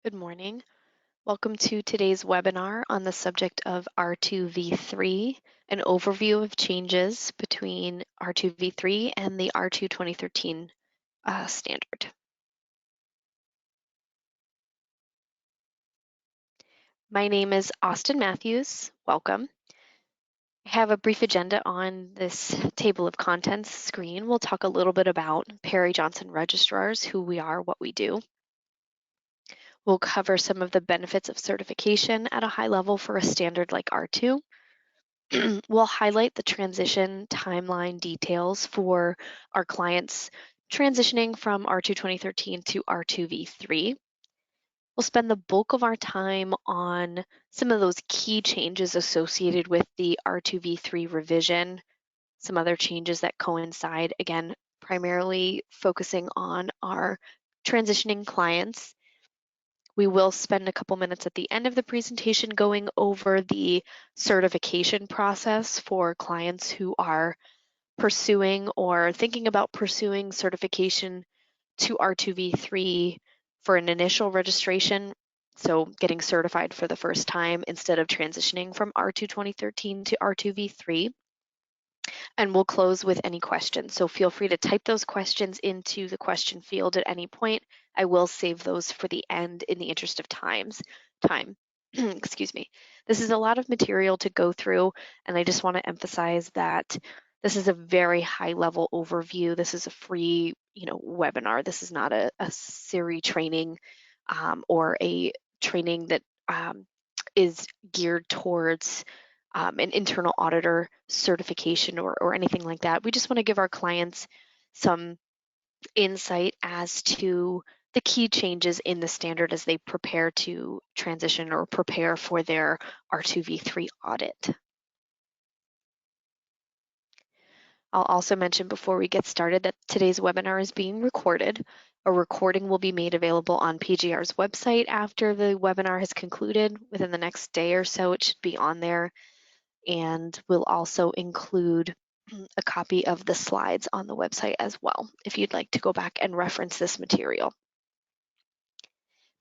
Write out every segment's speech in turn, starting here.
Good morning. Welcome to today's webinar on the subject of R2V3, an overview of changes between R2V3 and the R2 2013 standard. My name is Austin Matthews. Welcome. I have a brief agenda on this table of contents screen. We'll talk a little bit about Perry Johnson registrars, who we are, what we do. We'll cover some of the benefits of certification at a high level for a standard like R2. We'll highlight the transition timeline details for our clients transitioning from R2 2013 to R2V3. We'll spend the bulk of our time on some of those key changes associated with the R2V3 revision, some other changes that coincide, again, primarily focusing on our transitioning clients. We will spend a couple minutes at the end of the presentation going over the certification process for clients who are pursuing or thinking about pursuing certification to R2V3 for an initial registration, so getting certified for the first time instead of transitioning from R2 2013 to R2V3. And we'll close with any questions. So feel free to type those questions into the question field at any point. I will save those for the end in the interest of time. Excuse me. This is a lot of material to go through, and I just want to emphasize that this is a very high level overview. This is a free, webinar. This is not a Siri training or a training that is geared towards an internal auditor certification or anything like that. We just want to give our clients some insight as to the key changes in the standard as they prepare to transition or prepare for their R2V3 audit. I'll also mention before we get started that today's webinar is being recorded. A recording will be made available on PGR's website after the webinar has concluded. Within the next day or so, it should be on there. And we'll also include a copy of the slides on the website as well, if you'd like to go back and reference this material.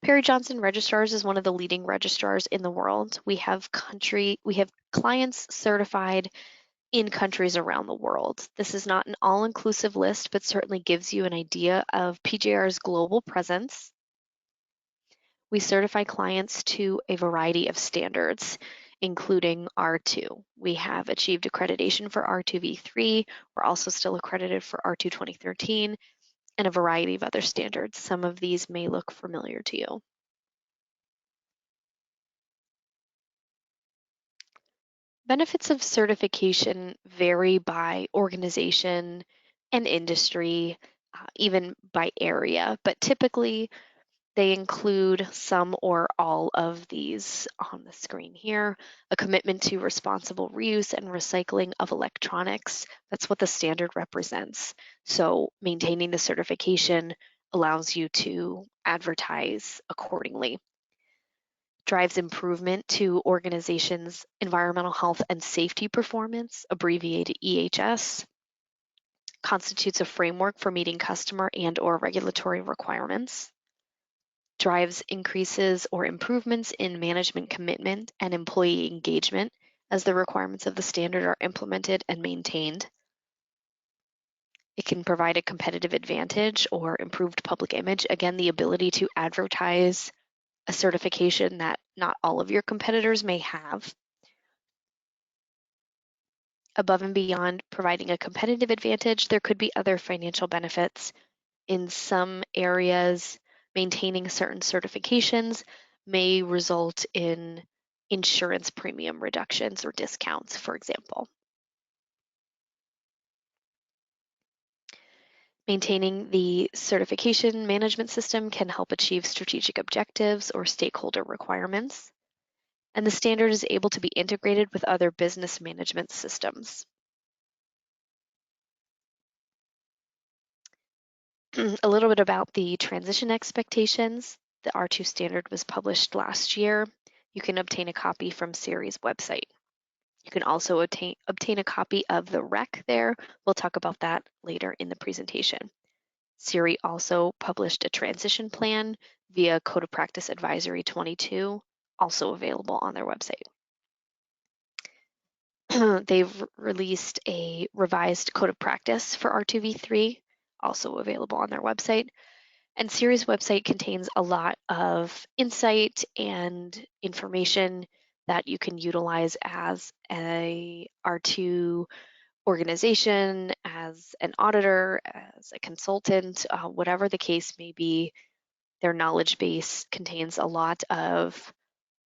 Perry Johnson Registrars is one of the leading registrars in the world. We have clients certified in countries around the world. This is not an all-inclusive list, but certainly gives you an idea of PGR's global presence. We certify clients to a variety of standards, including R2. We have achieved accreditation for R2V3. We're also still accredited for R2 2013 and a variety of other standards. Some of these may look familiar to you. Benefits of certification vary by organization and industry, even by area, but typically they include some or all of these on the screen here. A commitment to responsible reuse and recycling of electronics. That's what the standard represents. So maintaining the certification allows you to advertise accordingly. Drives improvement to organizations' environmental health and safety performance, abbreviated EHS. Constitutes a framework for meeting customer and/or regulatory requirements. Drives increases or improvements in management commitment and employee engagement as the requirements of the standard are implemented and maintained. It can provide a competitive advantage or improved public image. Again, the ability to advertise a certification that not all of your competitors may have. Above and beyond providing a competitive advantage, there could be other financial benefits. In some areas, maintaining certain certifications may result in insurance premium reductions or discounts, for example. Maintaining the certification management system can help achieve strategic objectives or stakeholder requirements. And the standard is able to be integrated with other business management systems. A little bit about the transition expectations. The R2 standard was published last year. You can obtain a copy from Siri's website. You can also obtain a copy of the rec there. We'll talk about that later in the presentation. Siri also published a transition plan via Code of Practice Advisory 22, also available on their website. They've released a revised Code of Practice for R2V3, also available on their website. And CERI's website contains a lot of insight and information that you can utilize as a R2 organization, as an auditor, as a consultant, whatever the case may be. Their knowledge base contains a lot of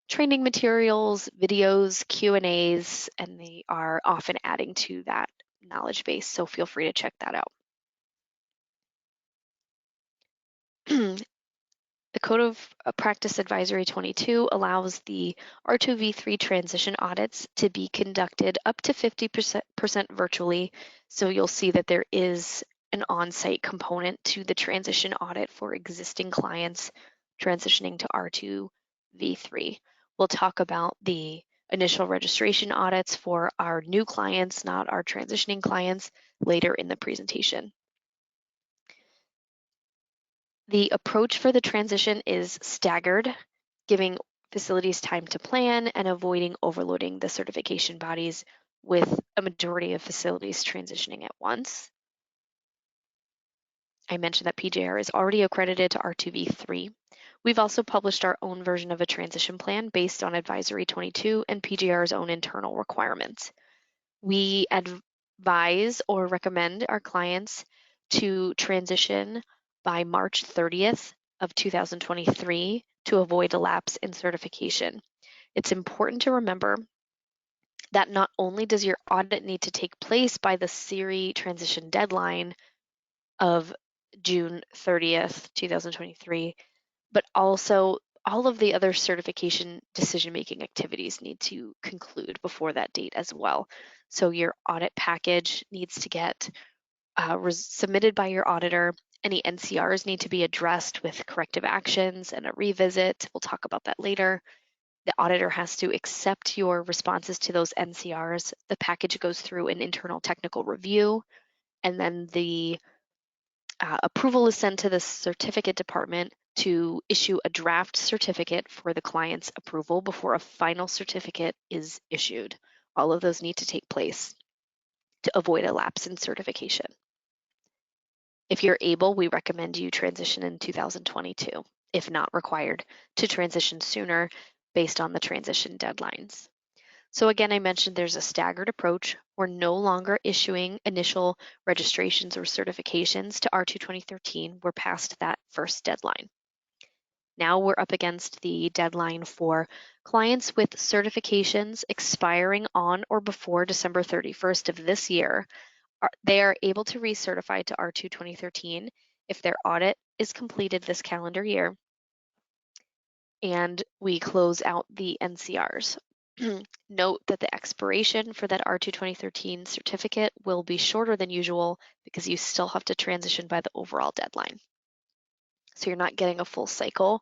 training materials, videos, Q&As, and they are often adding to that knowledge base, so feel free to check that out. The Code of Practice Advisory 22 allows the R2V3 transition audits to be conducted up to 50% virtually. So you'll see that there is an on-site component to the transition audit for existing clients transitioning to R2V3. We'll talk about the initial registration audits for our new clients, not our transitioning clients, later in the presentation. The approach for the transition is staggered, giving facilities time to plan and avoiding overloading the certification bodies with a majority of facilities transitioning at once. I mentioned that PJR is already accredited to R2V3. We've also published our own version of a transition plan based on Advisory 22 and PJR's own internal requirements. We advise or recommend our clients to transition by March 30th of 2023 to avoid a lapse in certification. It's important to remember that not only does your audit need to take place by the CERI transition deadline of June 30th, 2023, but also all of the other certification decision-making activities need to conclude before that date as well. So your audit package needs to get submitted by your auditor. Any NCRs need to be addressed with corrective actions and a revisit. We'll talk about that later. The auditor has to accept your responses to those NCRs. The package goes through an internal technical review, and then the approval is sent to the certificate department to issue a draft certificate for the client's approval before a final certificate is issued. All of those need to take place to avoid a lapse in certification. If you're able, we recommend you transition in 2022, if not required, to transition sooner based on the transition deadlines. So again, I mentioned there's a staggered approach. We're no longer issuing initial registrations or certifications to R2 2013. We're past that first deadline. Now we're up against the deadline for clients with certifications expiring on or before December 31st of this year. They are able to recertify to R2 2013 if their audit is completed this calendar year and we close out the NCRs. Note that the expiration for that R2 2013 certificate will be shorter than usual because you still have to transition by the overall deadline. So you're not getting a full cycle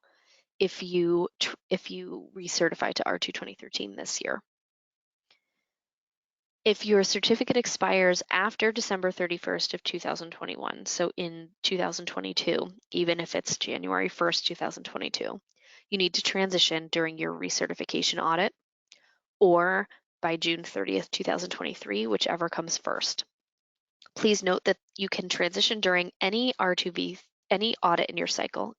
if you recertify to R2 2013 this year. If your certificate expires after December 31st of 2021, so in 2022, even if it's January 1st, 2022, you need to transition during your recertification audit or by June 30th, 2023, whichever comes first. Please note that you can transition during any any audit in your cycle,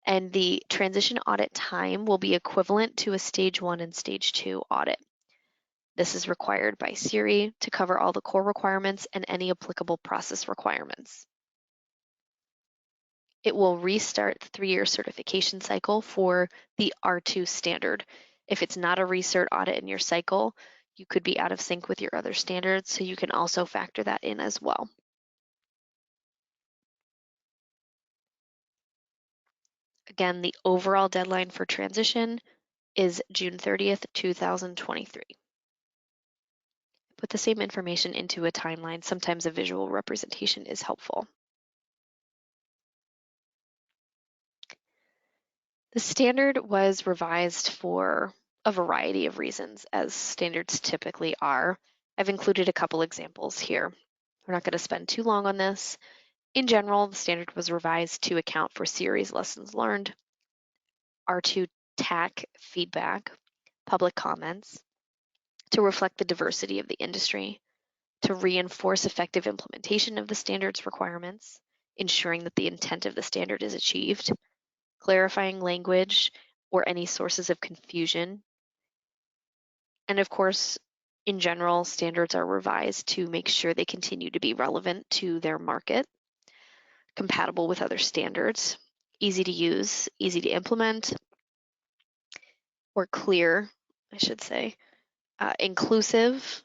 and the transition audit time will be equivalent to a stage 1 and stage 2 audit. This is required by CERI to cover all the core requirements and any applicable process requirements. It will restart the 3-year certification cycle for the R2 standard. If it's not a recert audit in your cycle, you could be out of sync with your other standards, so you can also factor that in as well. Again, the overall deadline for transition is June 30th, 2023. Put the same information into a timeline. Sometimes a visual representation is helpful. The standard was revised for a variety of reasons, as standards typically are. I've included a couple examples here. We're not going to spend too long on this. In general, the standard was revised to account for series lessons learned, R2 TAC feedback, public comments, to reflect the diversity of the industry, to reinforce effective implementation of the standard's requirements, ensuring that the intent of the standard is achieved, clarifying language or any sources of confusion. And of course, in general, standards are revised to make sure they continue to be relevant to their market, compatible with other standards, easy to use, easy to implement, or clear, I should say, inclusive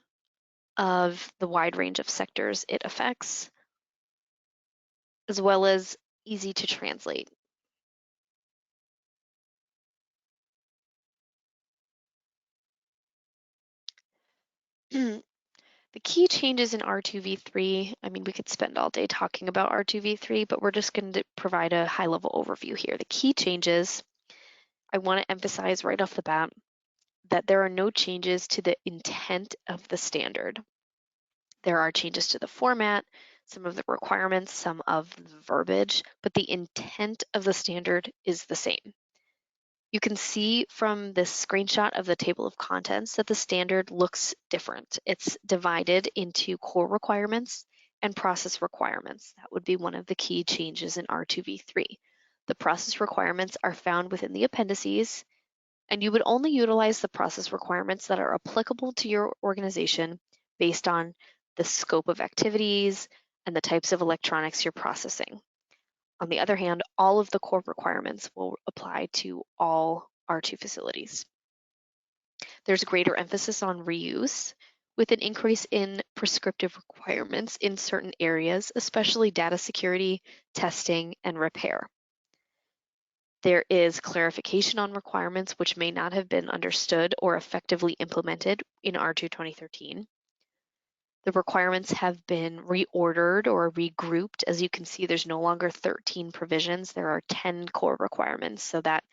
of the wide range of sectors it affects, as well as easy to translate. The key changes in R2V3, I mean, we could spend all day talking about R2V3, but we're just going to provide a high-level overview here. The key changes, I want to emphasize right off the bat that there are no changes to the intent of the standard. There are changes to the format, some of the requirements, some of the verbiage, but the intent of the standard is the same. You can see from this screenshot of the table of contents that the standard looks different. It's divided into core requirements and process requirements. That would be one of the key changes in R2V3. The process requirements are found within the appendices, and you would only utilize the process requirements that are applicable to your organization based on the scope of activities and the types of electronics you're processing. On the other hand, all of the core requirements will apply to all R2 facilities. There's greater emphasis on reuse, with an increase in prescriptive requirements in certain areas, especially data security, testing, and repair. There is clarification on requirements which may not have been understood or effectively implemented in R2 2013. The requirements have been reordered or regrouped. As you can see, there's no longer 13 provisions. There are 10 core requirements, so that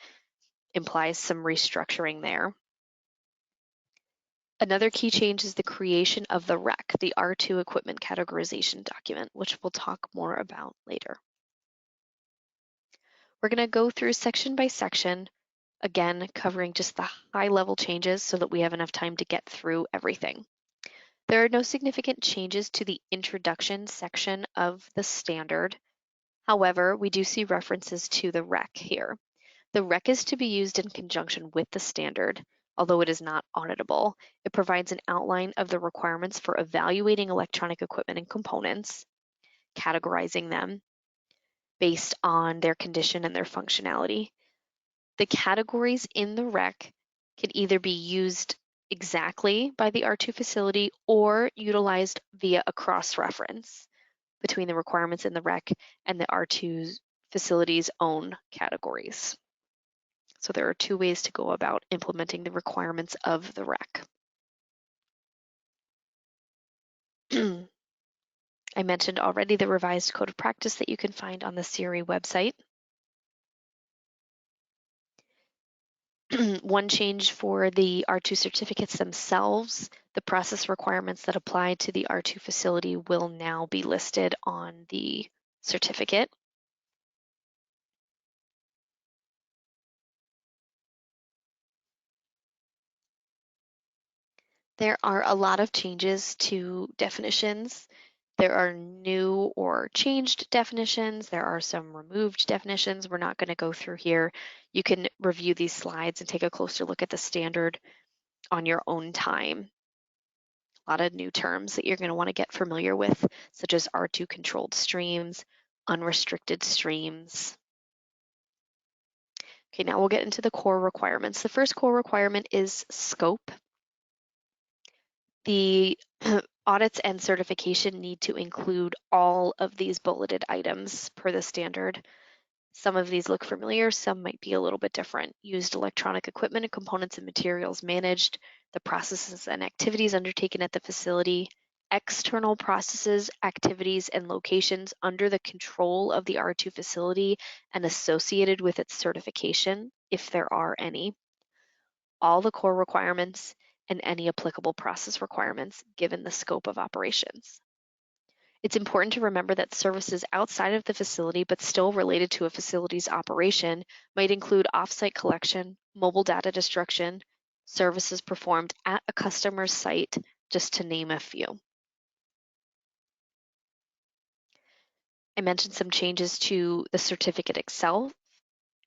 implies some restructuring there. Another key change is the creation of the REC, the R2 Equipment Categorization document, which we'll talk more about later. We're going to go through section by section, again, covering just the high-level changes so that we have enough time to get through everything. There are no significant changes to the introduction section of the standard. However, we do see references to the REC here. The REC is to be used in conjunction with the standard, although it is not auditable. It provides an outline of the requirements for evaluating electronic equipment and components, categorizing them based on their condition and their functionality. The categories in the REC can either be used exactly by the R2 facility or utilized via a cross-reference between the requirements in the REC and the R2 facility's own categories. So there are two ways to go about implementing the requirements of the REC. I mentioned already the revised code of practice that you can find on the CRE website. One change for the R2 certificates themselves, the process requirements that apply to the R2 facility will now be listed on the certificate. There are a lot of changes to definitions. There are new or changed definitions. There are some removed definitions we're not going to go through here. You can review these slides and take a closer look at the standard on your own time. A lot of new terms that you're going to want to get familiar with, such as R2 controlled streams, unrestricted streams. Okay, now we'll get into the core requirements. The first core requirement is scope. The audits and certification need to include all of these bulleted items per the standard. Some of these look familiar, some might be a little bit different. Used electronic equipment and components and materials managed, the processes and activities undertaken at the facility, external processes, activities, and locations under the control of the R2 facility and associated with its certification, if there are any, all the core requirements, and any applicable process requirements given the scope of operations. It's important to remember that services outside of the facility but still related to a facility's operation might include off-site collection, mobile data destruction, services performed at a customer's site, just to name a few. I mentioned some changes to the certificate itself.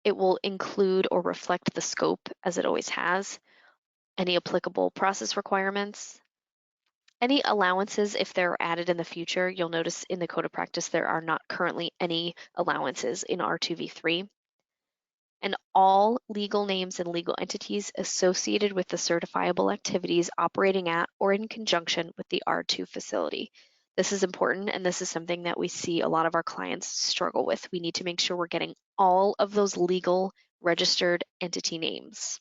It will include or reflect the scope, as it always has, any applicable process requirements, any allowances if they're added in the future. You'll notice in the Code of Practice there are not currently any allowances in R2V3. And all legal names and legal entities associated with the certifiable activities operating at or in conjunction with the R2 facility. This is important, and this is something that we see a lot of our clients struggle with. We need to make sure we're getting all of those legal registered entity names.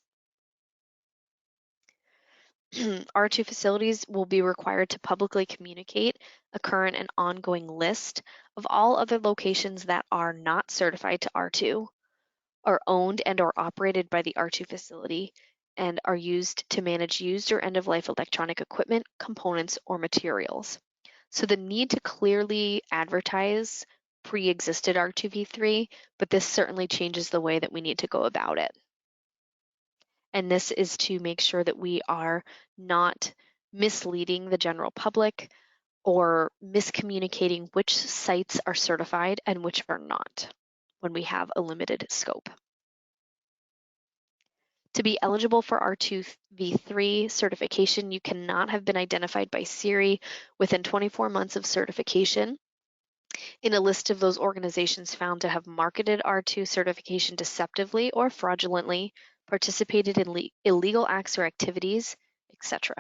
R2 facilities will be required to publicly communicate a current and ongoing list of all other locations that are not certified to R2, are owned and or operated by the R2 facility, and are used to manage used or end-of-life electronic equipment, components, or materials. So the need to clearly advertise pre-existed R2V3, but this certainly changes the way that we need to go about it. And this is to make sure that we are not misleading the general public or miscommunicating which sites are certified and which are not when we have a limited scope. To be eligible for R2V3 certification, you cannot have been identified by SERI within 24 months of certification in a list of those organizations found to have marketed R2 certification deceptively or fraudulently, participated in illegal acts or activities, etc.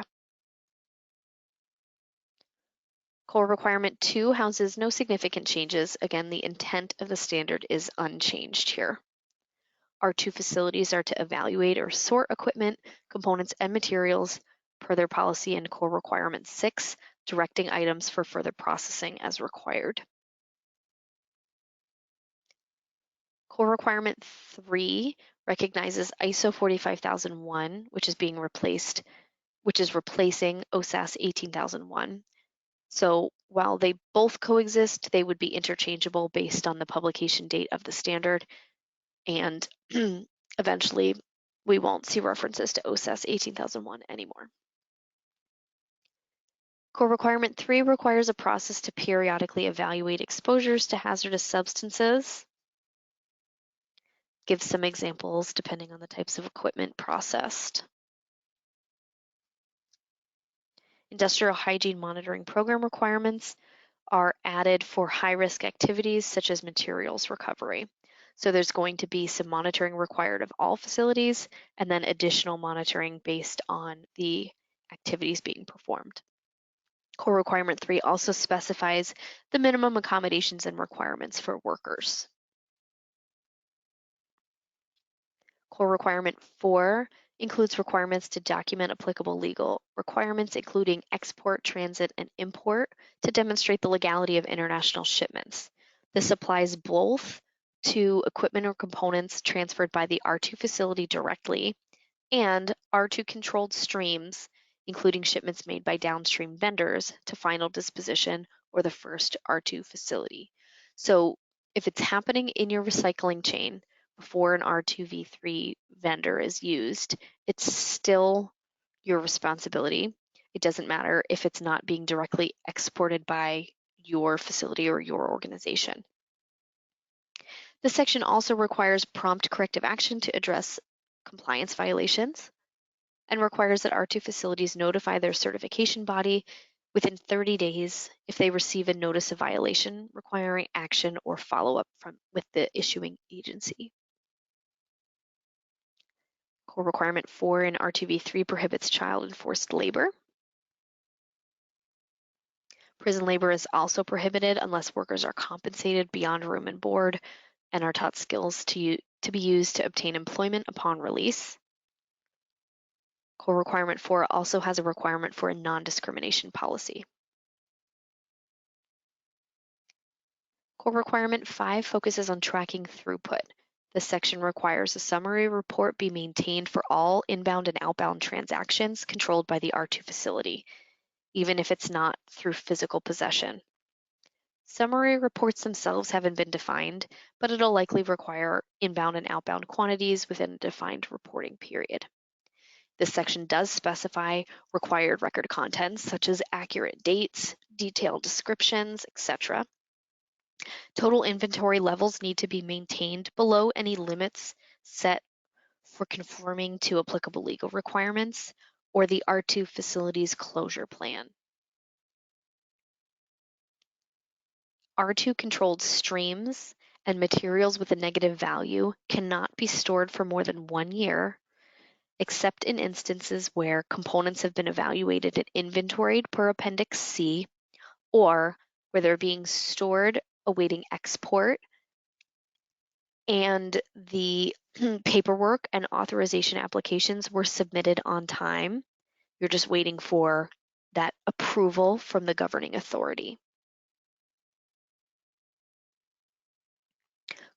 Core Requirement 2 houses no significant changes. Again, the intent of the standard is unchanged here. R2 facilities are to evaluate or sort equipment, components, and materials per their policy in Core Requirement 6, directing items for further processing as required. Core Requirement 3 recognizes ISO 45001, which is replacing OSAS 18001. So while they both coexist, they would be interchangeable based on the publication date of the standard, and eventually we won't see references to OSAS 18001 anymore. Core Requirement 3 requires a process to periodically evaluate exposures to hazardous substances. Gives some examples depending on the types of equipment processed. Industrial hygiene monitoring program requirements are added for high-risk activities such as materials recovery. So there's going to be some monitoring required of all facilities and then additional monitoring based on the activities being performed. Core Requirement 3 also specifies the minimum accommodations and requirements for workers. Core Requirement 4 includes requirements to document applicable legal requirements, including export, transit, and import, to demonstrate the legality of international shipments. This applies both to equipment or components transferred by the R2 facility directly and R2 controlled streams, including shipments made by downstream vendors to final disposition or the first R2 facility. So if it's happening in your recycling chain before an R2V3 vendor is used, it's still your responsibility. It doesn't matter if it's not being directly exported by your facility or your organization. This section also requires prompt corrective action to address compliance violations and requires that R2 facilities notify their certification body within 30 days if they receive a notice of violation requiring action or follow-up with the issuing agency. Core Requirement 4 in R2V3 prohibits child and forced labor. Prison labor is also prohibited unless workers are compensated beyond room and board and are taught skills to be used to obtain employment upon release. Core Requirement 4 also has a requirement for a non-discrimination policy. Core Requirement 5 focuses on tracking throughput. This section requires a summary report be maintained for all inbound and outbound transactions controlled by the R2 facility, even if it's not through physical possession. Summary reports themselves haven't been defined, but it'll likely require inbound and outbound quantities within a defined reporting period. This section does specify required record contents such as accurate dates, detailed descriptions, etc. Total inventory levels need to be maintained below any limits set for conforming to applicable legal requirements or the R2 facility's closure plan. R2 controlled streams and materials with a negative value cannot be stored for more than 1 year, except in instances where components have been evaluated and inventoried per Appendix C, or where they're being stored awaiting export and the paperwork and authorization applications were submitted on time. You're just waiting for that approval from the governing authority.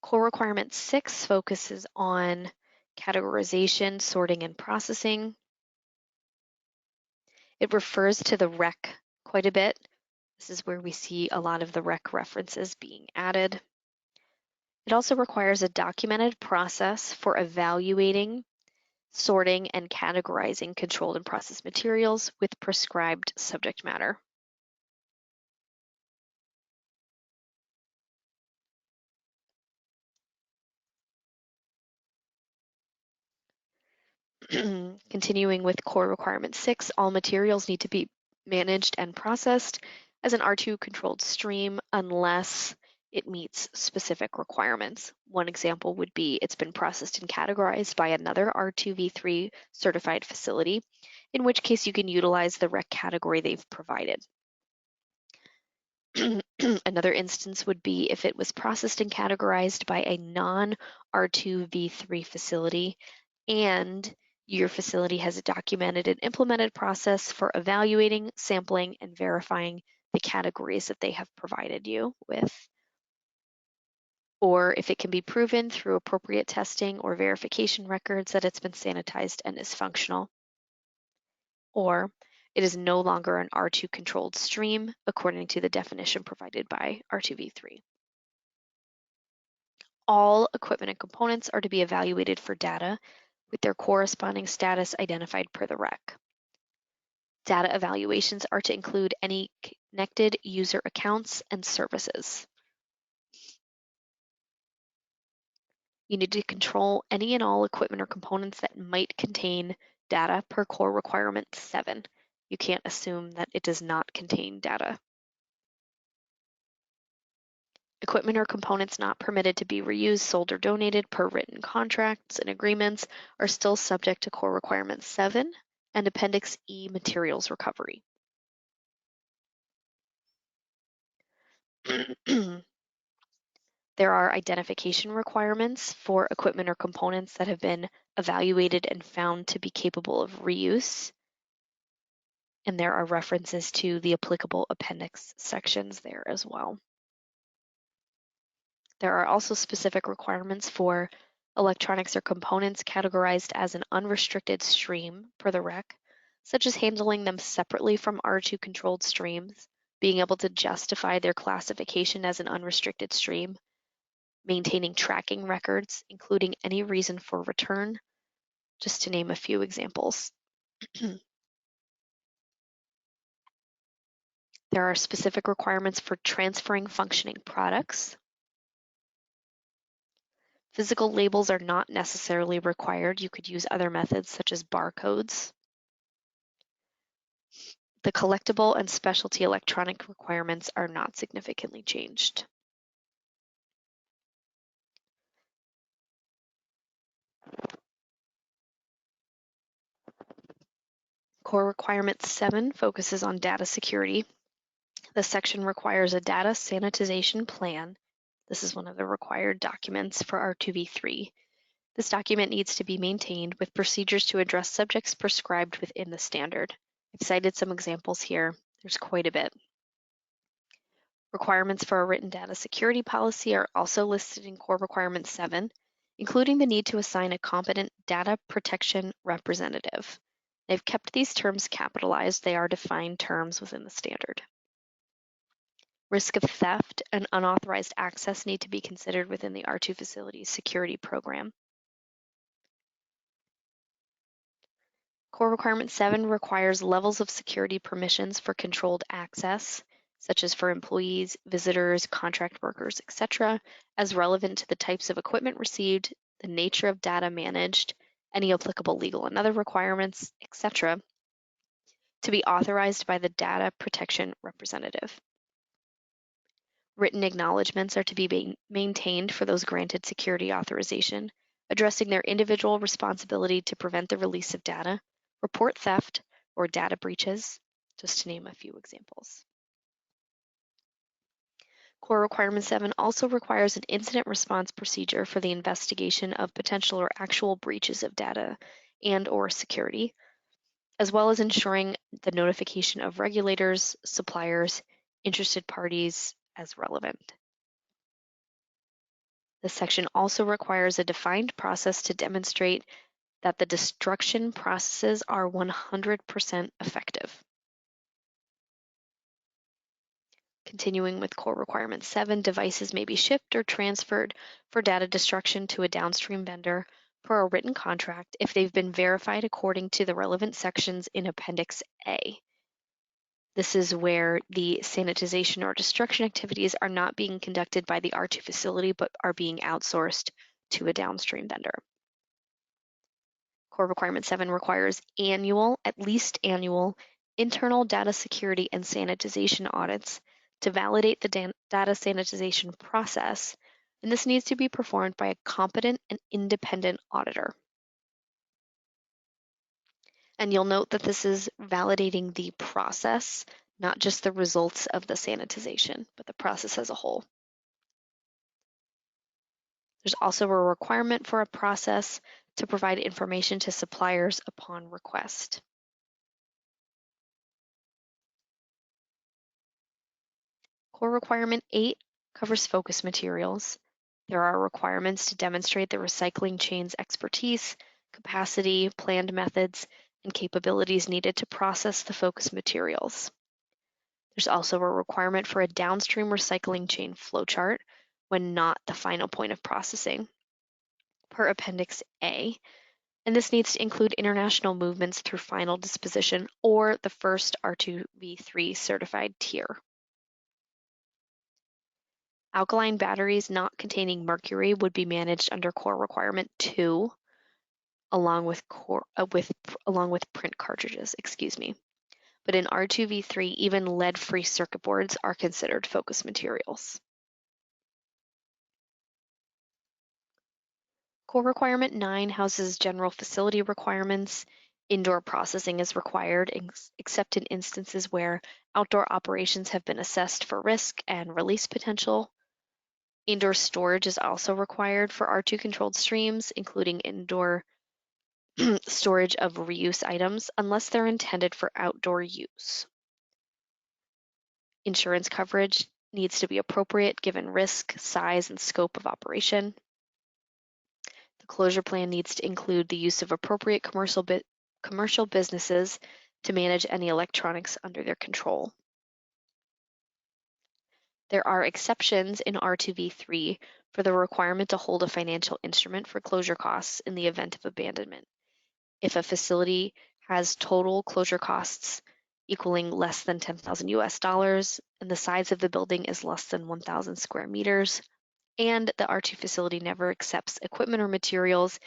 Core Requirement 6 focuses on categorization, sorting, and processing. It refers to the REC quite a bit. This is where we see a lot of the REC references being added. It also requires a documented process for evaluating, sorting, and categorizing controlled and processed materials with prescribed subject matter. Continuing with Core Requirement 6, all materials need to be managed and processed as an R2 controlled stream unless it meets specific requirements. One example would be it's been processed and categorized by another R2V3 certified facility, in which case you can utilize the REC category they've provided. Another instance would be if it was processed and categorized by a non-R2V3 facility and your facility has a documented and implemented process for evaluating, sampling, and verifying the categories that they have provided you with. Or if it can be proven through appropriate testing or verification records that it's been sanitized and is functional. Or it is no longer an R2 controlled stream according to the definition provided by R2V3. All equipment and components are to be evaluated for data with their corresponding status identified per the REC. Data evaluations are to include any connected user accounts and services. You need to control any and all equipment or components that might contain data per Core Requirement 7. You can't assume that it does not contain data. Equipment or components not permitted to be reused, sold, or donated per written contracts and agreements are still subject to Core Requirement 7 and Appendix E materials recovery. There are identification requirements for equipment or components that have been evaluated and found to be capable of reuse. And there are references to the applicable appendix sections there as well. There are also specific requirements for electronics or components categorized as an unrestricted stream per the REC, such as handling them separately from R2 controlled streams, being able to justify their classification as an unrestricted stream, maintaining tracking records, including any reason for return, just to name a few examples. There are specific requirements for transferring functioning products. Physical labels are not necessarily required. You could use other methods such as barcodes. The collectible and specialty electronic requirements are not significantly changed. Core Requirement 7 focuses on data security. The section requires a data sanitization plan. This is one of the required documents for R2V3. This document needs to be maintained with procedures to address subjects prescribed within the standard. I've cited some examples here. There's quite a bit. Requirements for a written data security policy are also listed in Core Requirement 7, including the need to assign a competent data protection representative. They've kept these terms capitalized. They are defined terms within the standard. Risk of theft and unauthorized access need to be considered within the R2 facility's security program. Core Requirement 7 requires levels of security permissions for controlled access, such as for employees, visitors, contract workers, etc., as relevant to the types of equipment received, the nature of data managed, any applicable legal and other requirements, etc., to be authorized by the data protection representative. Written acknowledgments are to be maintained for those granted security authorization, addressing their individual responsibility to prevent the release of data, report theft, or data breaches, just to name a few examples. Core Requirement 7 also requires an incident response procedure for the investigation of potential or actual breaches of data and/or security, as well as ensuring the notification of regulators, suppliers, interested parties as relevant. This section also requires a defined process to demonstrate that the destruction processes are 100% effective. Continuing with Core Requirement 7, devices may be shipped or transferred for data destruction to a downstream vendor per a written contract if they've been verified according to the relevant sections in Appendix A. This is where the sanitization or destruction activities are not being conducted by the R2 facility, but are being outsourced to a downstream vendor. Core Requirement 7 requires at least annual, internal data security and sanitization audits to validate the data sanitization process, and this needs to be performed by a competent and independent auditor. And you'll note that this is validating the process, not just the results of the sanitization, but the process as a whole. There's also a requirement for a process to provide information to suppliers upon request. Core Requirement 8 covers focus materials. There are requirements to demonstrate the recycling chain's expertise, capacity, planned methods, and capabilities needed to process the focus materials. There's also a requirement for a downstream recycling chain flowchart when not the final point of processing, per Appendix A, and this needs to include international movements through final disposition or the first R2V3 certified tier. Alkaline batteries not containing mercury would be managed under Core Requirement 2, along with print cartridges, But in R2V3, even lead-free circuit boards are considered focus materials. Core Requirement 9 houses general facility requirements. Indoor processing is required, except in instances where outdoor operations have been assessed for risk and release potential. Indoor storage is also required for R2 controlled streams, including indoor storage of reuse items, unless they're intended for outdoor use. Insurance coverage needs to be appropriate given risk, size, and scope of operation. The closure plan needs to include the use of appropriate commercial businesses to manage any electronics under their control. There are exceptions in R2V3 for the requirement to hold a financial instrument for closure costs in the event of abandonment. If a facility has total closure costs equaling less than $10,000 and the size of the building is less than 1,000 square meters, and the R2 facility never accepts equipment or materials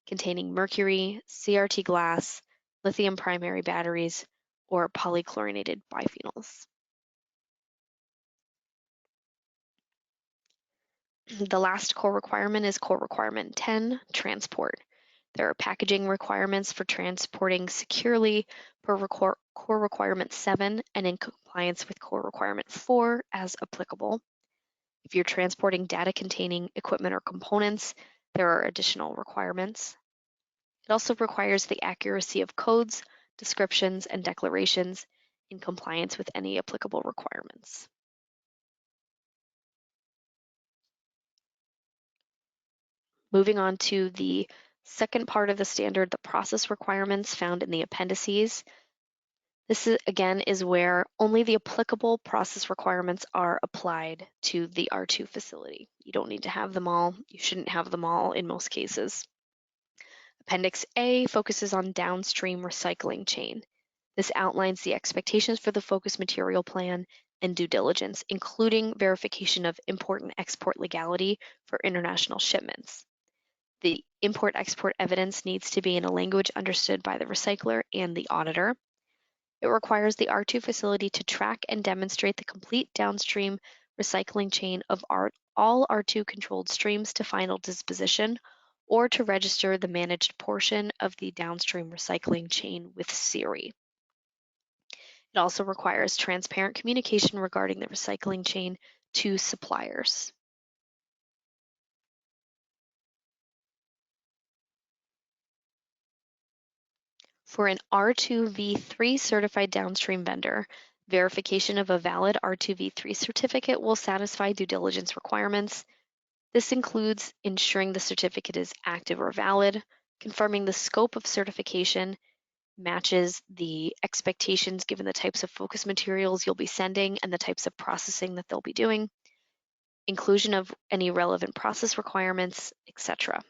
containing mercury, CRT glass, lithium primary batteries, or polychlorinated biphenyls. The last core requirement is Core Requirement 10, transport. There are packaging requirements for transporting securely per Core Requirement 7 and in compliance with Core Requirement 4 as applicable. If you're transporting data containing equipment or components, there are additional requirements. It also requires the accuracy of codes, descriptions, and declarations in compliance with any applicable requirements. Moving on to the second part of the standard, the process requirements found in the appendices. This again is where only the applicable process requirements are applied to the R2 facility. You don't need to have them all. You shouldn't have them all in most cases. Appendix A focuses on downstream recycling chain. This outlines the expectations for the focus material plan and due diligence, including verification of import and export legality for international shipments. The import-export evidence needs to be in a language understood by the recycler and the auditor. It requires the R2 facility to track and demonstrate the complete downstream recycling chain of all R2 controlled streams to final disposition, or to register the managed portion of the downstream recycling chain with SERI. It also requires transparent communication regarding the recycling chain to suppliers. For an R2V3 certified downstream vendor, verification of a valid R2V3 certificate will satisfy due diligence requirements. This includes ensuring the certificate is active or valid, confirming the scope of certification matches the expectations given the types of focus materials you'll be sending and the types of processing that they'll be doing, inclusion of any relevant process requirements, etc.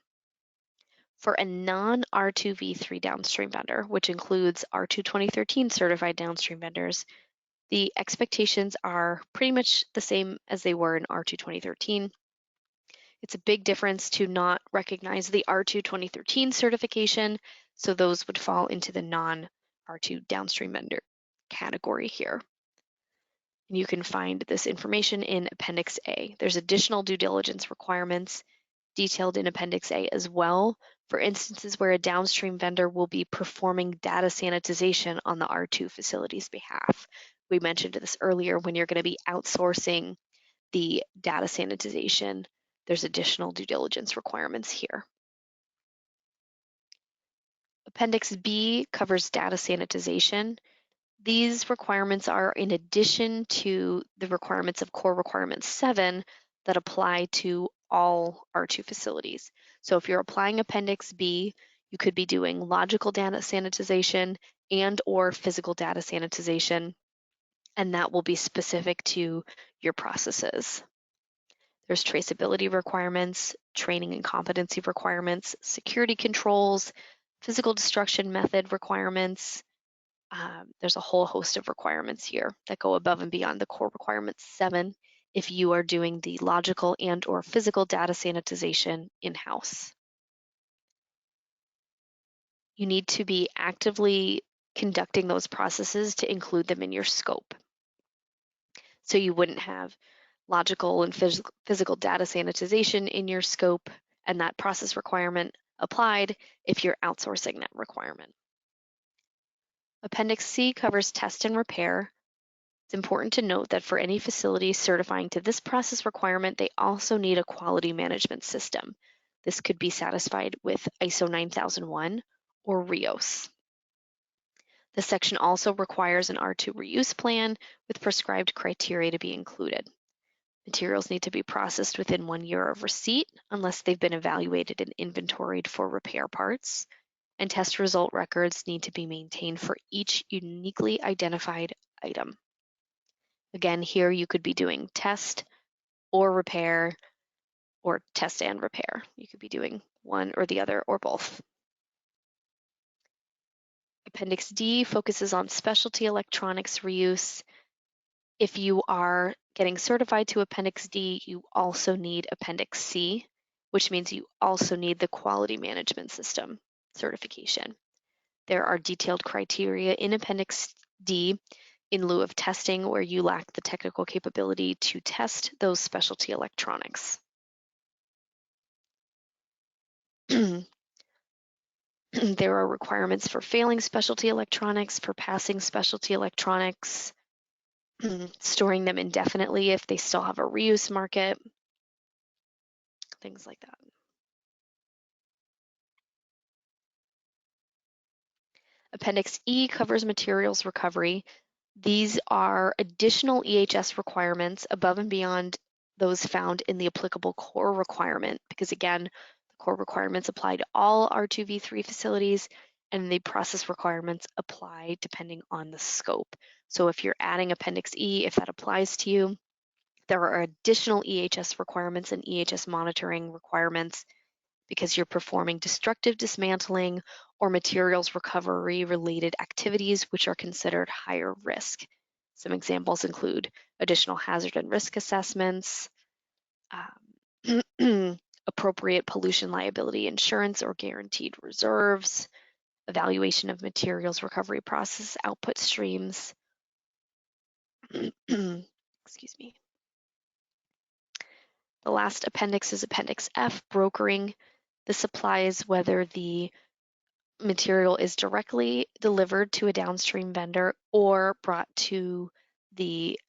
For a non-R2V3 downstream vendor, which includes R2 2013 certified downstream vendors, the expectations are pretty much the same as they were in R2 2013. It's a big difference to not recognize the R2 2013 certification, so those would fall into the non-R2 downstream vendor category here. And you can find this information in Appendix A. There's additional due diligence requirements detailed in Appendix A as well, for instances where a downstream vendor will be performing data sanitization on the R2 facility's behalf. We mentioned this earlier, when you're going to be outsourcing the data sanitization, there's additional due diligence requirements here. Appendix B covers data sanitization. These requirements are in addition to the requirements of Core Requirement 7 that apply to all R2 facilities. So if you're applying Appendix B, you could be doing logical data sanitization and or physical data sanitization, and that will be specific to your processes. There's traceability requirements, training and competency requirements, security controls, physical destruction method requirements. There's a whole host of requirements here that go above and beyond the Core Requirements 7 if you are doing the logical and or physical data sanitization in-house. You need to be actively conducting those processes to include them in your scope. So you wouldn't have logical and physical data sanitization in your scope and that process requirement applied if you're outsourcing that requirement. Appendix C covers test and repair. It's important to note that for any facility certifying to this process requirement, they also need a quality management system. This could be satisfied with ISO 9001 or RIOS. This section also requires an R2 reuse plan with prescribed criteria to be included. Materials need to be processed within 1 year of receipt unless they've been evaluated and inventoried for repair parts, and test result records need to be maintained for each uniquely identified item. Again, here you could be doing test or repair or test and repair. You could be doing one or the other or both. Appendix D focuses on specialty electronics reuse. If you are getting certified to Appendix D, you also need Appendix C, which means you also need the quality management system certification. There are detailed criteria in Appendix D in lieu of testing where you lack the technical capability to test those specialty electronics. There are requirements for failing specialty electronics, for passing specialty electronics, storing them indefinitely if they still have a reuse market, things like that. Appendix E covers materials recovery. These are additional EHS requirements above and beyond those found in the applicable core requirement, because again, the core requirements apply to all R2V3 facilities, and the process requirements apply depending on the scope. So if you're adding Appendix E, if that applies to you, there are additional EHS requirements and EHS monitoring requirements because you're performing destructive dismantling or materials recovery related activities which are considered higher risk. Some examples include additional hazard and risk assessments, appropriate pollution liability insurance or guaranteed reserves, evaluation of materials recovery process output streams. Excuse me. The last appendix is Appendix F, brokering. This applies whether the material is directly delivered to a downstream vendor or brought to the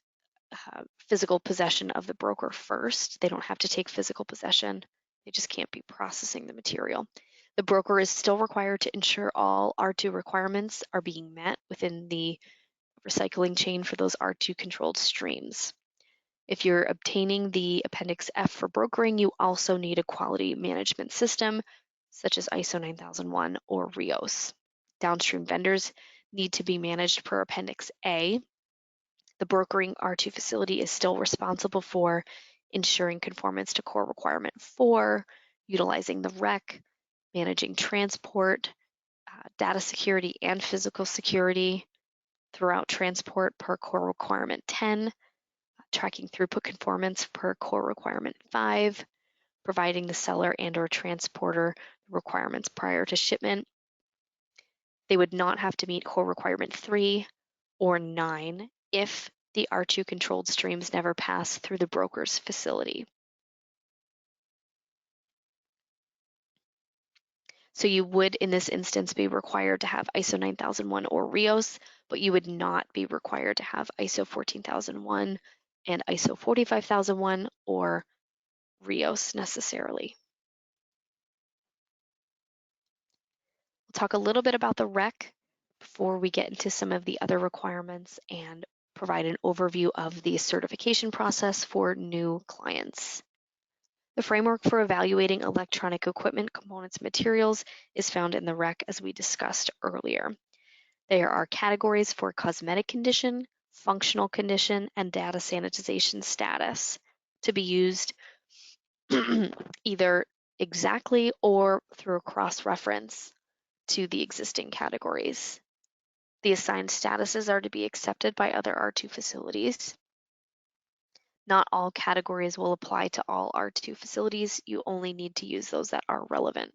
physical possession of the broker first. They don't have to take physical possession. They just can't be processing the material. The broker is still required to ensure all R2 requirements are being met within the recycling chain for those R2 controlled streams. If you're obtaining the Appendix F for brokering, you also need a quality management system, such as ISO 9001 or RIOS. Downstream vendors need to be managed per Appendix A. The brokering R2 facility is still responsible for ensuring conformance to core requirement 4, utilizing the REC, managing transport, data security and physical security throughout transport per core requirement 10, tracking throughput conformance per core requirement 5, providing the seller and or transporter requirements prior to shipment. They would not have to meet core requirement 3 or 9 if the R2 controlled streams never pass through the broker's facility. So you would, in this instance, be required to have ISO 9001 or RIOS, but you would not be required to have ISO 14001 and ISO 45001 or RIOS necessarily. We'll talk a little bit about the REC before we get into some of the other requirements and provide an overview of the certification process for new clients. The framework for evaluating electronic equipment, components, materials is found in the REC as we discussed earlier. There are categories for cosmetic condition, functional condition, and data sanitization status to be used either exactly or through a cross-reference to the existing categories. The assigned statuses are to be accepted by other R2 facilities. Not all categories will apply to all R2 facilities. You only need to use those that are relevant.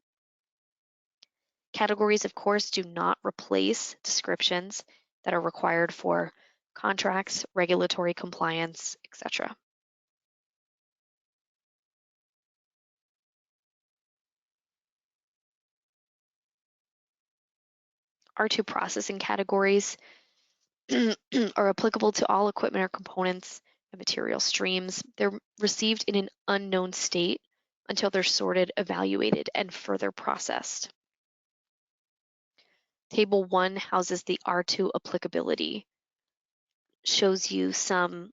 Categories, of course, do not replace descriptions that are required for contracts, regulatory compliance, etc. R2 processing categories are applicable to all equipment or components and material streams. They're received in an unknown state until they're sorted, evaluated, and further processed. Table 1 houses the R2 applicability, shows you some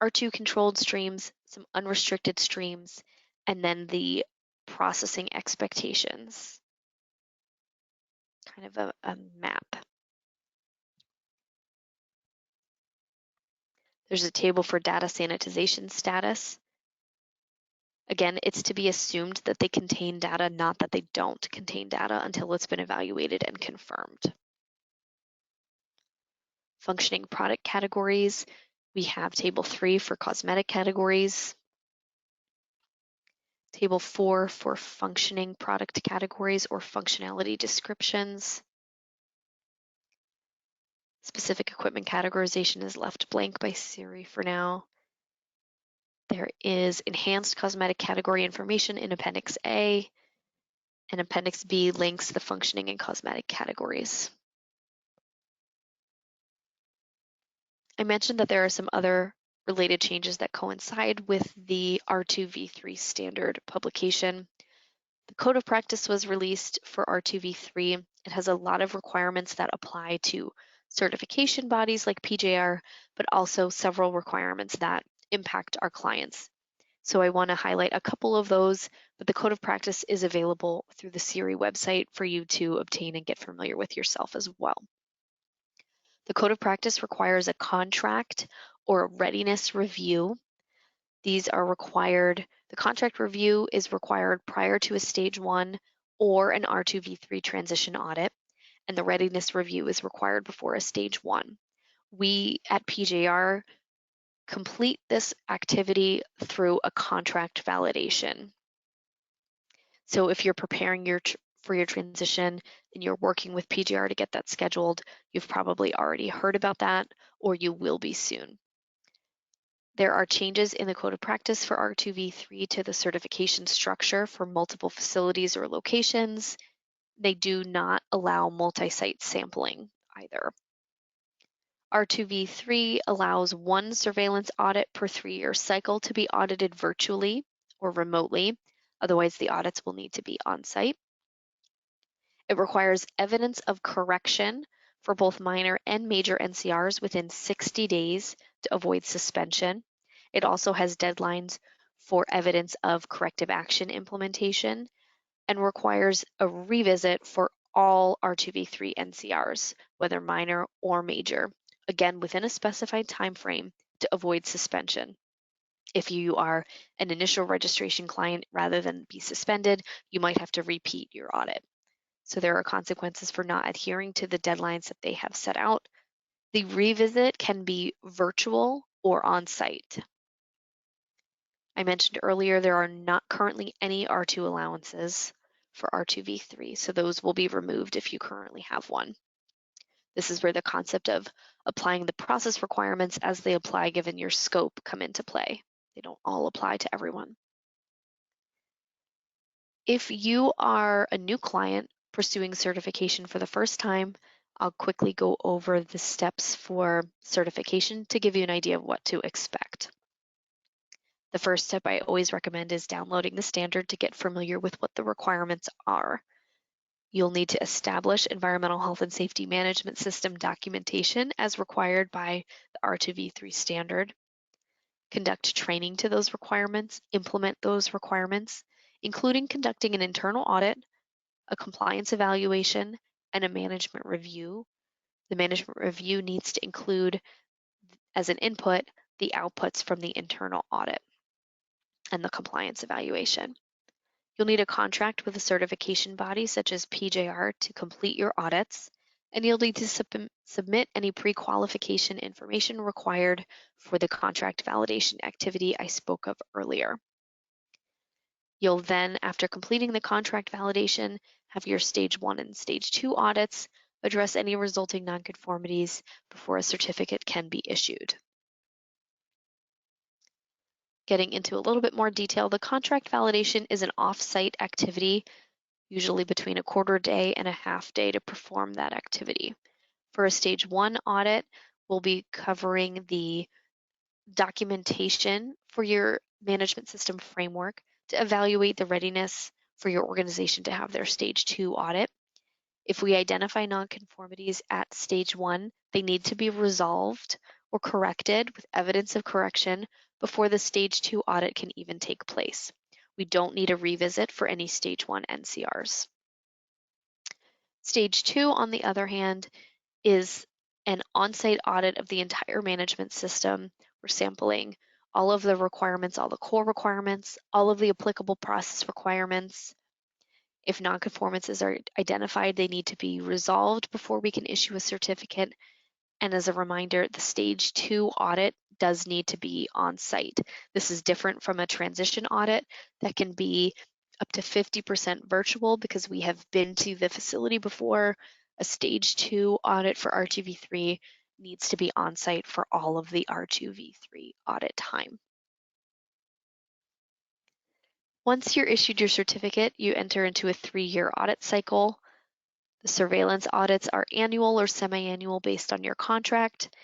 R2 controlled streams, some unrestricted streams, and then the processing expectations. Kind of a map. There's a table for data sanitization status. Again, it's to be assumed that they contain data, not that they don't contain data until it's been evaluated and confirmed. Functioning product categories, we have table 3 for cosmetic categories, table 4 for functioning product categories or functionality descriptions. Specific equipment categorization is left blank by Siri for now. There is enhanced cosmetic category information in Appendix A, and Appendix B links the functioning and cosmetic categories. I mentioned that there are some other related changes that coincide with the R2V3 standard publication. The Code of Practice was released for R2V3. It has a lot of requirements that apply to certification bodies like PJR, but also several requirements that impact our clients. So I want to highlight a couple of those, but the Code of Practice is available through the CIRI website for you to obtain and get familiar with yourself as well. The Code of Practice requires a contract or a readiness review. These are required, the contract review is required prior to a stage 1 or an R2V3 transition audit, and the readiness review is required before a stage 1. We at PJR complete this activity through a contract validation. So if you're preparing for your transition and you're working with PJR to get that scheduled, you've probably already heard about that, or you will be soon. There are changes in the Code of Practice for R2V3 to the certification structure for multiple facilities or locations. They do not allow multi-site sampling either. R2V3 allows one surveillance audit per 3-year cycle to be audited virtually or remotely. Otherwise, the audits will need to be on-site. It requires evidence of correction for both minor and major NCRs within 60 days to avoid suspension. It also has deadlines for evidence of corrective action implementation and requires a revisit for all R2V3 NCRs, whether minor or major, again within a specified time frame to avoid suspension. If you are an initial registration client, rather than be suspended, you might have to repeat your audit. So there are consequences for not adhering to the deadlines that they have set out. The revisit can be virtual or on-site. I mentioned earlier there are not currently any R2 allowances for R2V3, so those will be removed if you currently have one. This is where the concept of applying the process requirements as they apply given your scope come into play. They don't all apply to everyone. If you are a new client pursuing certification for the first time, I'll quickly go over the steps for certification to give you an idea of what to expect. The first step I always recommend is downloading the standard to get familiar with what the requirements are. You'll need to establish environmental health and safety management system documentation as required by the R2V3 standard. Conduct training to those requirements, implement those requirements, including conducting an internal audit, a compliance evaluation, and a management review. The management review needs to include, as an input, the outputs from the internal audit and the compliance evaluation. You'll need a contract with a certification body such as PJR to complete your audits, and you'll need to submit any pre-qualification information required for the contract validation activity I spoke of earlier. You'll then, after completing the contract validation, have your stage 1 and stage 2 audits, address any resulting nonconformities before a certificate can be issued. Getting into a little bit more detail, the contract validation is an off-site activity, usually between a quarter day and a half day to perform that activity. For a stage 1 audit, we'll be covering the documentation for your management system framework to evaluate the readiness for your organization to have their stage 2 audit. If we identify nonconformities at stage 1, they need to be resolved or corrected with evidence of correction before the stage 2 audit can even take place. We don't need a revisit for any stage 1 NCRs. Stage 2, on the other hand, is an on-site audit of the entire management system. We're sampling all of the requirements, all the core requirements, all of the applicable process requirements. If nonconformances are identified, they need to be resolved before we can issue a certificate. And as a reminder, the stage 2 audit does need to be on site. This is different from a transition audit that can be up to 50% virtual because we have been to the facility before. A stage 2 audit for R2V3 needs to be on site for all of the R2V3 audit time. Once you're issued your certificate, you enter into a 3-year audit cycle. The surveillance audits are annual or semi-annual based on your contract,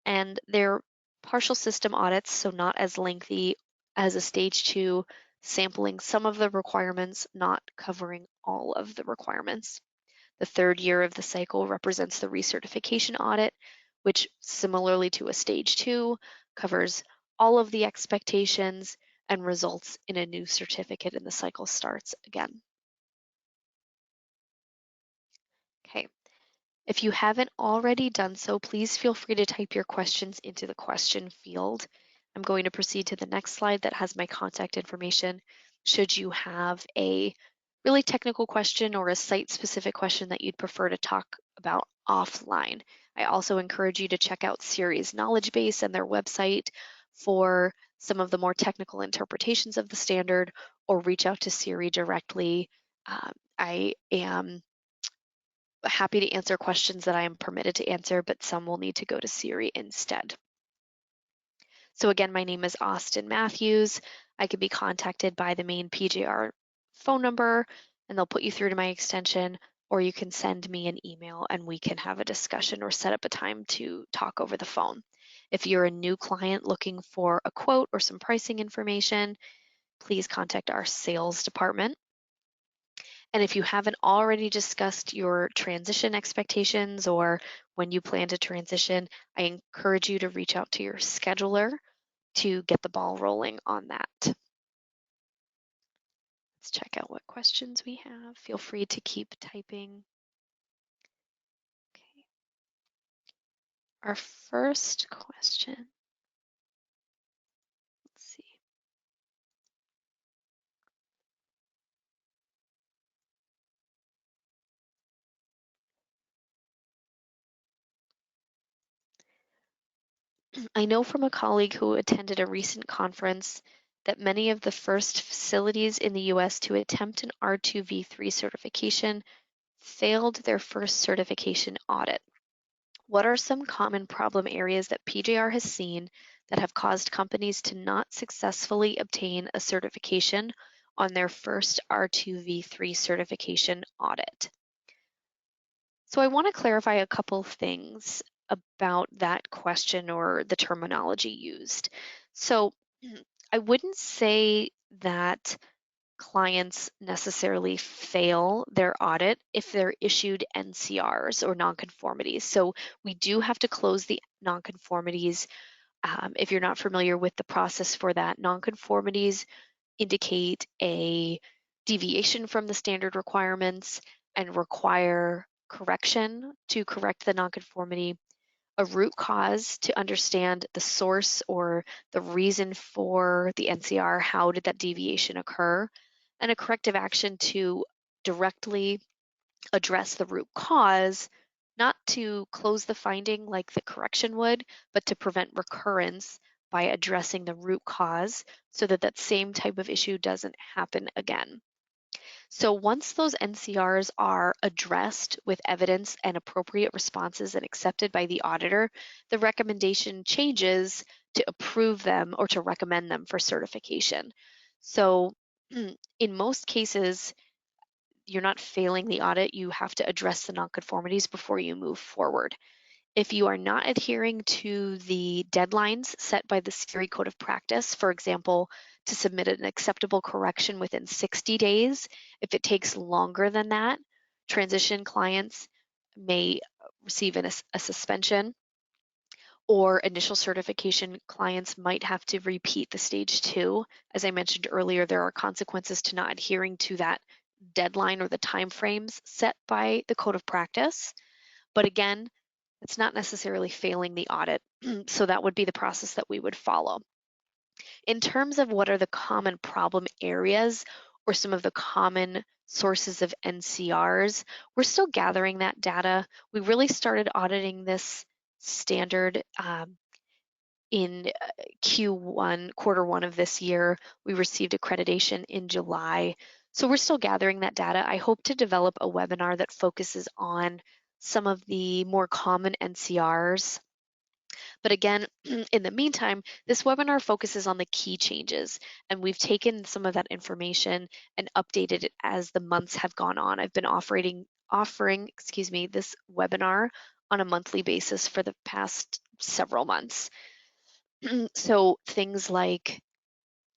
and they're partial system audits, so not as lengthy as a stage 2, sampling some of the requirements, not covering all of the requirements. The 3rd year of the cycle represents the recertification audit, which similarly to a stage 2, covers all of the expectations and results in a new certificate and the cycle starts again. Okay. If you haven't already done so, please feel free to type your questions into the question field. I'm going to proceed to the next slide that has my contact information. Should you have a really technical question or a site-specific question that you'd prefer to talk about offline, I also encourage you to check out Siri's knowledge base and their website for some of the more technical interpretations of the standard, or reach out to Siri directly. I am happy to answer questions that I am permitted to answer, but some will need to go to Siri instead. So again, my name is Austin Matthews. I can be contacted by the main PJR phone number, and they'll put you through to my extension, or you can send me an email and we can have a discussion or set up a time to talk over the phone. If you're a new client looking for a quote or some pricing information, please contact our sales department. And if you haven't already discussed your transition expectations or when you plan to transition, I encourage you to reach out to your scheduler to get the ball rolling on that. Let's check out what questions we have. Feel free to keep typing. Okay. Our first question. Let's see. I know from a colleague who attended a recent conference that many of the first facilities in the US to attempt an R2V3 certification failed their first certification audit. What are some common problem areas that PJR has seen that have caused companies to not successfully obtain a certification on their first R2V3 certification audit? So I want to clarify a couple things about that question or the terminology used. So I wouldn't say that clients necessarily fail their audit if they're issued NCRs or nonconformities. So we do have to close the nonconformities. If you're not familiar with the process for that, nonconformities indicate a deviation from the standard requirements and require correction to correct the nonconformity, a root cause to understand the source or the reason for the NCR, how did that deviation occur, and a corrective action to directly address the root cause, not to close the finding like the correction would, but to prevent recurrence by addressing the root cause so that that same type of issue doesn't happen again. So once those NCRs are addressed with evidence and appropriate responses and accepted by the auditor, the recommendation changes to approve them or to recommend them for certification. So in most cases, you're not failing the audit, you have to address the nonconformities before you move forward. If you are not adhering to the deadlines set by the Siri Code of Practice, for example, to submit an acceptable correction within 60 days, if it takes longer than that, transition clients may receive a suspension, or initial certification clients might have to repeat the stage 2. As I mentioned earlier, there are consequences to not adhering to that deadline or the timeframes set by the Code of Practice. But again, it's not necessarily failing the audit, so that would be the process that we would follow. In terms of what are the common problem areas or some of the common sources of NCRs, we're still gathering that data. We really started auditing this standard in Q1, quarter one of this year. We received accreditation in July. So we're still gathering that data. I hope to develop a webinar that focuses on some of the more common NCRs. But again, in the meantime, this webinar focuses on the key changes, and we've taken some of that information and updated it as the months have gone on. I've been offering this webinar on a monthly basis for the past several months. So things like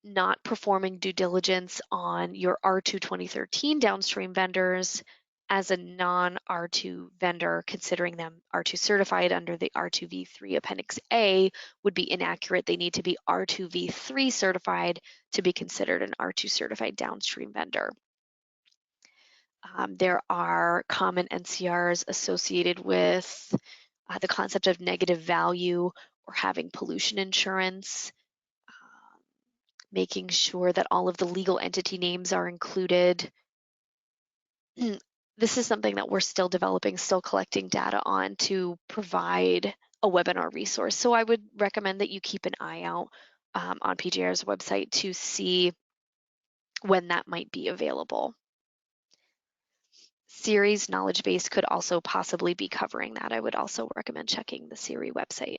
not performing due diligence on your R2 2013 downstream vendors, as a non-R2 vendor, considering them R2 certified under the R2V3 Appendix A would be inaccurate. They need to be R2V3 certified to be considered an R2 certified downstream vendor. There are common NCRs associated with the concept of negative value or having pollution insurance, making sure that all of the legal entity names are included. This is something that we're still developing, still collecting data on to provide a webinar resource. So I would recommend that you keep an eye out on PJR's website to see when that might be available. Series knowledge base could also possibly be covering that. I would also recommend checking the SERI website.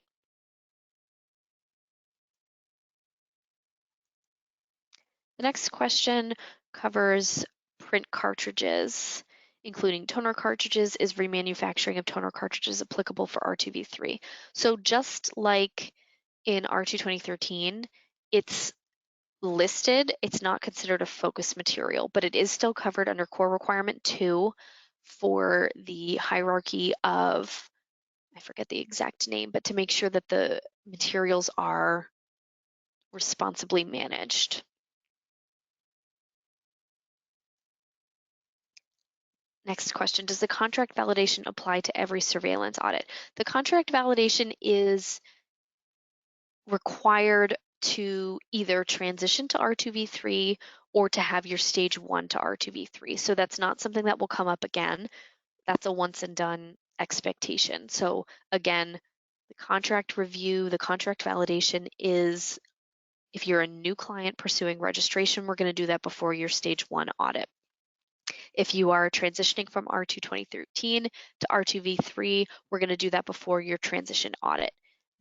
The next question covers print cartridges, including toner cartridges. Is remanufacturing of toner cartridges applicable for R2V3? So just like in R2 2013, it's listed, it's not considered a focus material, but it is still covered under core requirement 2 for the hierarchy of, I forget the exact name, but to make sure that the materials are responsibly managed. Next question, does the contract validation apply to every surveillance audit? The contract validation is required to either transition to R2V3 or to have your stage 1 to R2V3. So that's not something that will come up again. That's a once and done expectation. So again, the contract review, the contract validation is, if you're a new client pursuing registration, we're going to do that before your stage 1 audit. If you are transitioning from R2 2013 to R2V3, we're going to do that before your transition audit.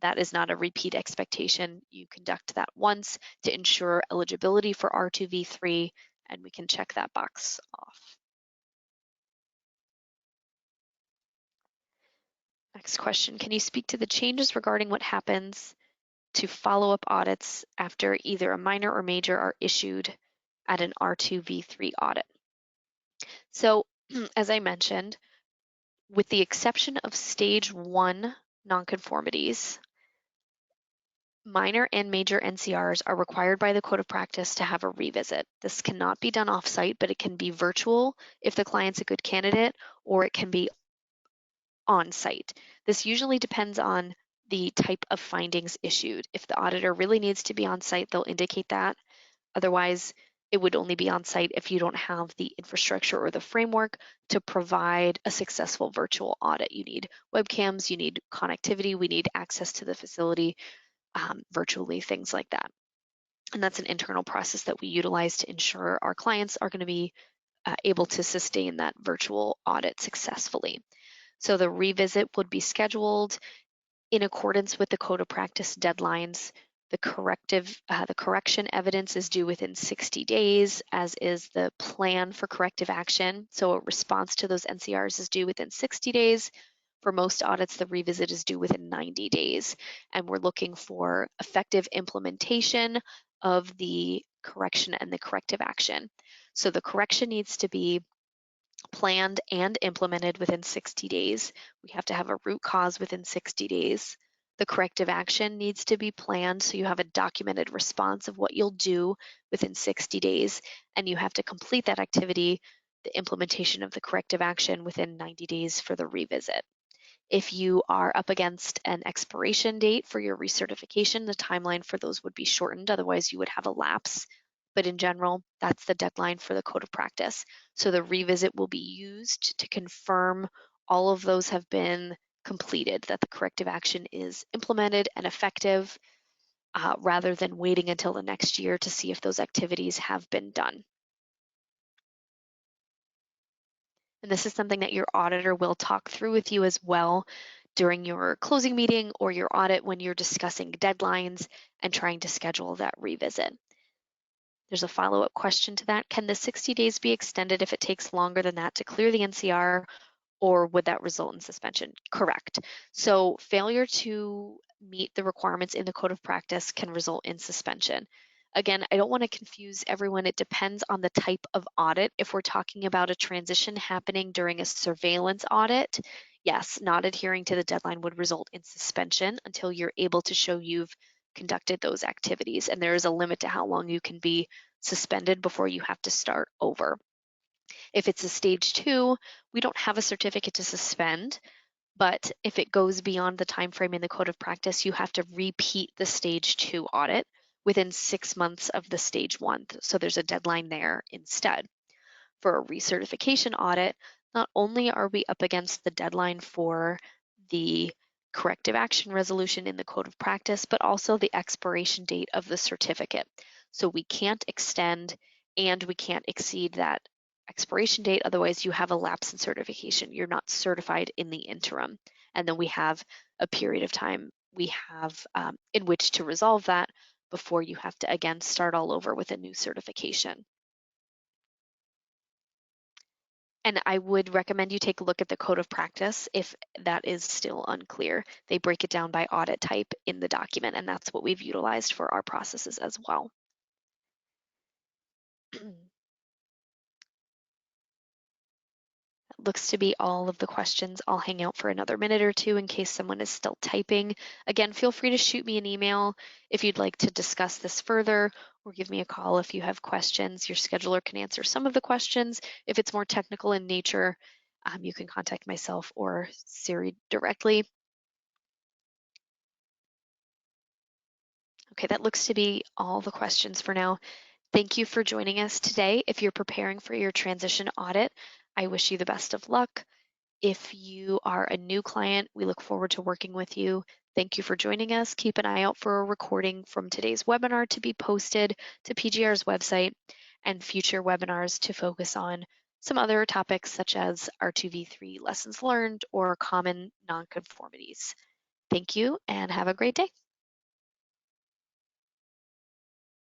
That is not a repeat expectation. You conduct that once to ensure eligibility for R2V3, and we can check that box off. Next question, can you speak to the changes regarding what happens to follow-up audits after either a minor or major are issued at an R2V3 audit? So as I mentioned, with the exception of stage 1 nonconformities, minor and major NCRs are required by the Code of Practice to have a revisit. This cannot be done off-site, but it can be virtual if the client's a good candidate, or it can be on-site. This usually depends on the type of findings issued. If the auditor really needs to be on-site, they'll indicate that. Otherwise, it would only be on-site if you don't have the infrastructure or the framework to provide a successful virtual audit. You need webcams, you need connectivity, we need access to the facility virtually, things like that. And that's an internal process that we utilize to ensure our clients are going to be able to sustain that virtual audit successfully. So the revisit would be scheduled in accordance with the Code of Practice deadlines. The correction evidence is due within 60 days, as is the plan for corrective action. So a response to those NCRs is due within 60 days. For most audits, the revisit is due within 90 days. And we're looking for effective implementation of the correction and the corrective action. So the correction needs to be planned and implemented within 60 days. We have to have a root cause within 60 days. The corrective action needs to be planned, so you have a documented response of what you'll do within 60 days, and you have to complete that activity, the implementation of the corrective action, within 90 days for the revisit. If you are up against an expiration date for your recertification, the timeline for those would be shortened, otherwise you would have a lapse. But in general, that's the deadline for the Code of Practice. So the revisit will be used to confirm all of those have been completed, that the corrective action is implemented and effective, rather than waiting until the next year to see if those activities have been done. And this is something that your auditor will talk through with you as well during your closing meeting or your audit when you're discussing deadlines and trying to schedule that revisit. There's a follow-up question to that. Can the 60 days be extended if it takes longer than that to clear the NCR, or would that result in suspension? Correct. So failure to meet the requirements in the Code of Practice can result in suspension. Again, I don't want to confuse everyone. It depends on the type of audit. If we're talking about a transition happening during a surveillance audit, yes, not adhering to the deadline would result in suspension until you're able to show you've conducted those activities. And there is a limit to how long you can be suspended before you have to start over. If it's a stage 2, we don't have a certificate to suspend, but if it goes beyond the time frame in the code of practice, you have to repeat the stage 2 audit within 6 months of the stage 1. So there's a deadline there instead. For a recertification audit, not only are we up against the deadline for the corrective action resolution in the code of practice, but also the expiration date of the certificate. So we can't extend and we can't exceed that expiration date, otherwise you have a lapse in certification. You're not certified in the interim. And then we have a period of time we have in which to resolve that before you have to again start all over with a new certification. And I would recommend you take a look at the code of practice if that is still unclear. They break it down by audit type in the document, and that's what we've utilized for our processes as well. Looks to be all of the questions. I'll hang out for another minute or two in case someone is still typing. Again, feel free to shoot me an email if you'd like to discuss this further, or give me a call if you have questions. Your scheduler can answer some of the questions. If it's more technical in nature, you can contact myself or Siri directly. Okay, that looks to be all the questions for now. Thank you for joining us today. If you're preparing for your transition audit, I wish you the best of luck. If you are a new client, we look forward to working with you. Thank you for joining us. Keep an eye out for a recording from today's webinar to be posted to PGR's website and future webinars to focus on some other topics such as R2V3 lessons learned or common nonconformities. Thank you and have a great day.